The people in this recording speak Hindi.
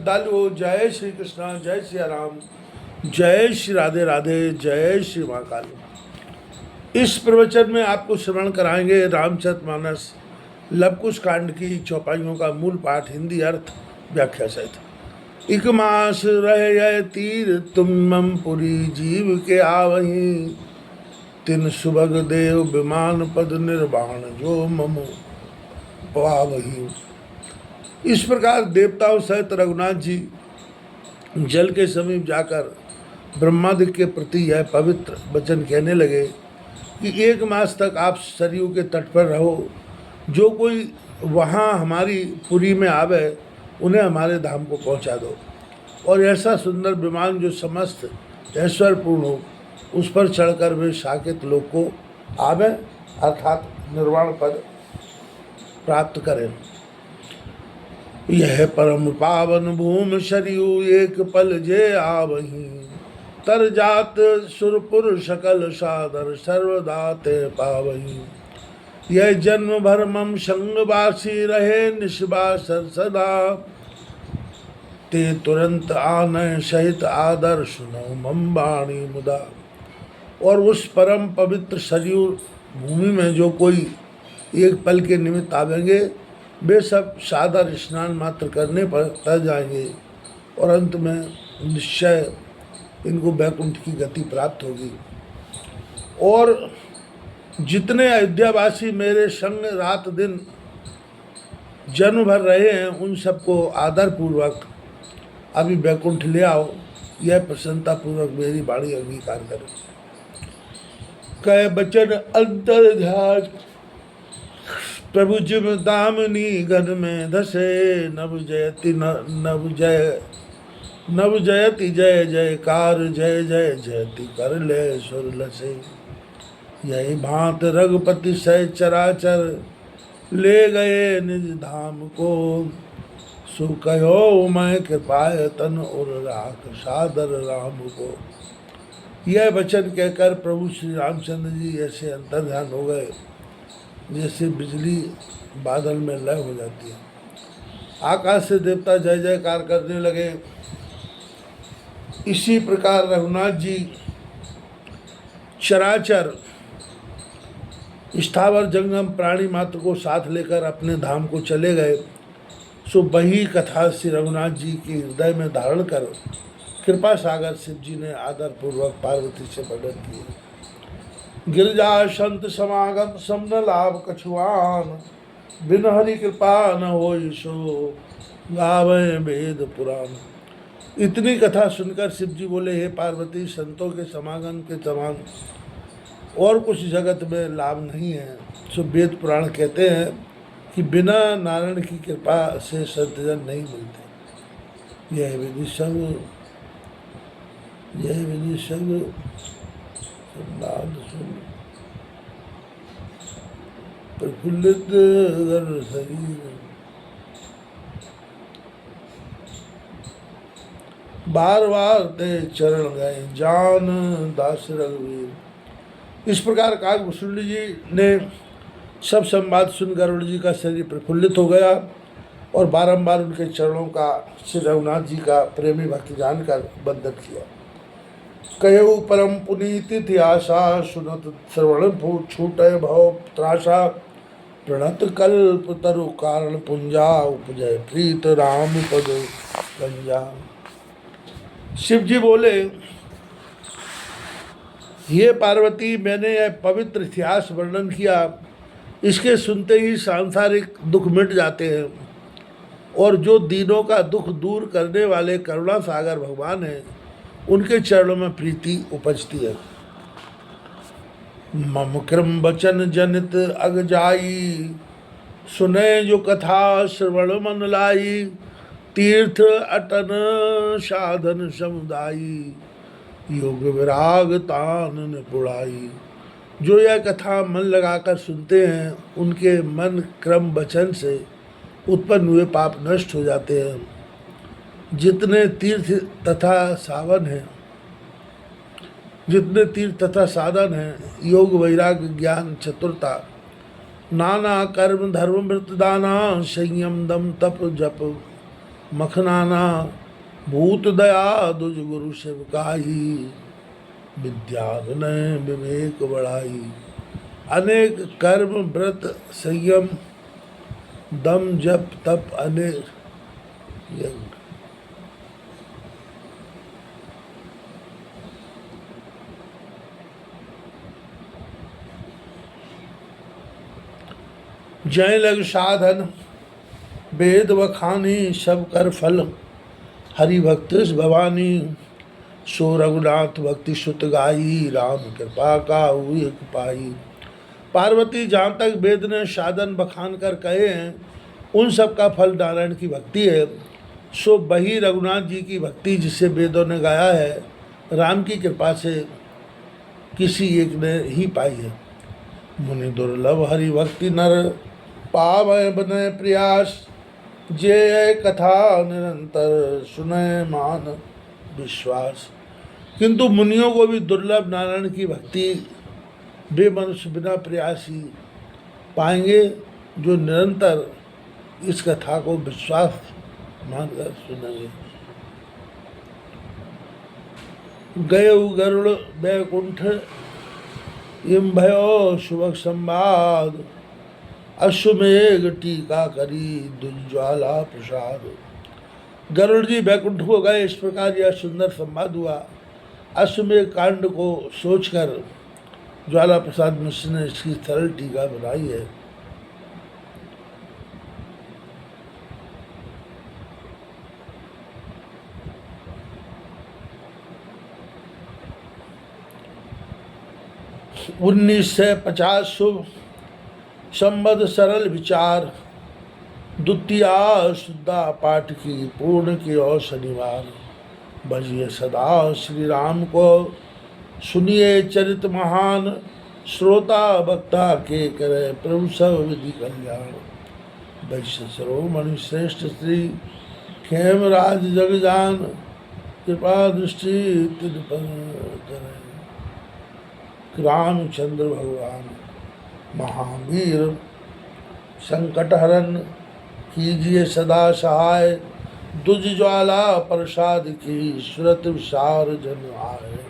श्रद्धालुओं, जय श्री कृष्णा, जय श्री राम, जय श्री राधे राधे, जय श्री महाकाल। इस प्रवचन में आपको श्रवण कराएंगे रामचरितमानस लवकुश कांड की चौपाइयों का मूल पाठ, हिंदी अर्थ व्याख्या सहित। इक मास रह तीर तुम मम पुरी, जीव के आवही तिन सुभग देव विमान पद निर्वाण, जो मम पावही। इस प्रकार देवताओं सहित रघुनाथ जी जल के समीप जाकर ब्रह्मादिक के प्रति यह पवित्र वचन कहने लगे कि 1 मास तक आप सरयू के तट पर रहो। जो कोई वहाँ हमारी पुरी में आवे उन्हें हमारे धाम को पहुँचा दो, और ऐसा सुंदर विमान जो समस्त ऐश्वर्यपूर्ण हो, उस पर चढ़कर वे साकेत लोक को आवे, अर्थात निर्वाण पद प्राप्त करें। यह परम पावन भूमि सरयू, एक पल जे आवही, तर जात सुरपुर सकल सादर, सर्वदा ते पावही। यह जन्म भर मम संगवासी रहे, निष्बासर सदा, ते तुरंत आनय सहित आदर, सुनो मम वाणी मुदा। और उस परम पवित्र सरयू भूमि में जो कोई एक पल के निमित्त आवेंगे, वे सब सादर स्नान मात्र करने पर तर जाएंगे, और अंत में निश्चय इनको वैकुंठ की गति प्राप्त होगी। और जितने अयोध्यावासी मेरे संग रात दिन जन्म भर रहे हैं, उन सबको आदर पूर्वक अभी वैकुंठ ले आओ, यह प्रसन्नता पूर्वक मेरी वाणी अंगीकार करें। कह बचन अंतर ध्यान, प्रभु जिम दामनी घन में धसे, नव जयति जय जयकार, जय जय जयति कर ले सुर लसे। यही भांत रघुपति सह चराचर, ले गए निज धाम को, सु कहो मैं कृपाय तन और राख, सादर राम को। यह वचन कहकर प्रभु श्री रामचंद्र जी ऐसे अंतर्ध्यान हो गए जैसे बिजली बादल में लय हो जाती है। आकाश से देवता जय जयकार करने लगे। इसी प्रकार रघुनाथ जी चराचर स्थावर जंगम प्राणी मात्र को साथ लेकर अपने धाम को चले गए। सो वही कथा श्री रघुनाथ जी के हृदय में धारण कर कृपा सागर शिव जी ने आदर पूर्वक पार्वती से वर्णन किए। गिरजा संत समागम समन लाभ कछुआन, बिन हरि कृपा न होई सो, गावे वेद पुराण। इतनी कथा सुनकर शिव जी बोले, हे पार्वती, संतों के समागम के समान और कुछ जगत में लाभ नहीं है। सो वेद पुराण कहते हैं कि बिना नारायण की कृपा से सज्जन नहीं मिलते। यह विधि सब प्रफुल्लित शरीर, बार बार ते चरण गए, जान दास रघुवीर। इस प्रकार काकभूषुंडी जी ने सब संवाद सुन गरुड़ जी का शरीर प्रफुल्लित हो गया, और बारंबार उनके चरणों का श्री रघुनाथ जी का प्रेमी भक्ति जानकर वंदन किया। कहो परम पुनीत इतिहासा, सुनत श्रवण छूटे भव त्रासा, प्रणत कल्प तरु कारण पुंजा, उपजय प्रीत राम पद गंजा। शिव जी बोले, ये पार्वती, मैंने यह पवित्र इतिहास वर्णन किया, इसके सुनते ही सांसारिक दुख मिट जाते हैं, और जो दीनों का दुख दूर करने वाले करुणा सागर भगवान हैं, उनके चरणों में प्रीति उपजती है। मम क्रम वचन जनित अग जाई, सुने जो कथा श्रवण मन लाई, तीर्थ अटन साधन समुदायी, योग विराग तान निपुड़ाई। जो यह कथा मन लगाकर सुनते हैं, उनके मन क्रम वचन से उत्पन्न हुए पाप नष्ट हो जाते हैं। जितने तीर्थ तथा साधन हैं, योग वैराग्य ज्ञान चतुरता, नाना कर्म धर्म मृत दाना, संयम दम तप जप, मखनाना भूत दया दुज गुरु सेवकाई, विद्याधन विवेक बढ़ाई। अनेक कर्म व्रत संयम दम जप तप अनेक यज्ञ। जय लग साधन वेद बखानी, सब कर फल हरि भक्त भवानी। सो रघुनाथ भक्ति सुत गाई, राम कृपा का एक पाई। पार्वती जहाँ तक वेद ने साधन बखान कर कहे हैं, उन सब का फल नारायण की भक्ति है। सो वही रघुनाथ जी की भक्ति जिसे वेदों ने गाया है, राम की कृपा से किसी एक ने ही पाई है। मुनि दुर्लभ हरि भक्ति नर, पावै बने प्रयास। जे कथा निरंतर सुने मान विश्वास। किंतु मुनियों को भी दुर्लभ नारायण की भक्ति वे मनुष्य बिना प्रयास ही पाएंगे, जो निरंतर इस कथा को विश्वास मानकर सुनेंगे। गय गरुड़ बैकुंठ इम भयो शुभक संवाद। अश्वमेघ टीका करी दुज्ज्वाला प्रसाद। गरुड़ जी बैकुंठ को गए, इस प्रकार यह सुंदर संवाद हुआ। अश्वमेघ कांड को सोचकर ज्वाला प्रसाद मिश्र ने इसकी सरल टीका बनाई है। उन्नीस 1950 शुभ संबद सरल विचार। द्वितीया शुद्धा पाठ की पूर्ण की और शनिवार। बजिए सदा श्री राम को, सुनिए चरित महान। श्रोता वक्ता के करे प्रभु सब विधि कल्याण। वैश्य शिरोमणि श्रेष्ठ श्री, खेमराज जगजान। कृपा दृष्टि तिन पर करे, रामचंद्र भगवान। महावीर संकट हरन, कीजिए सदा सहाय। दुज ज्वाला प्रसाद की, सुरत विसार जन आए।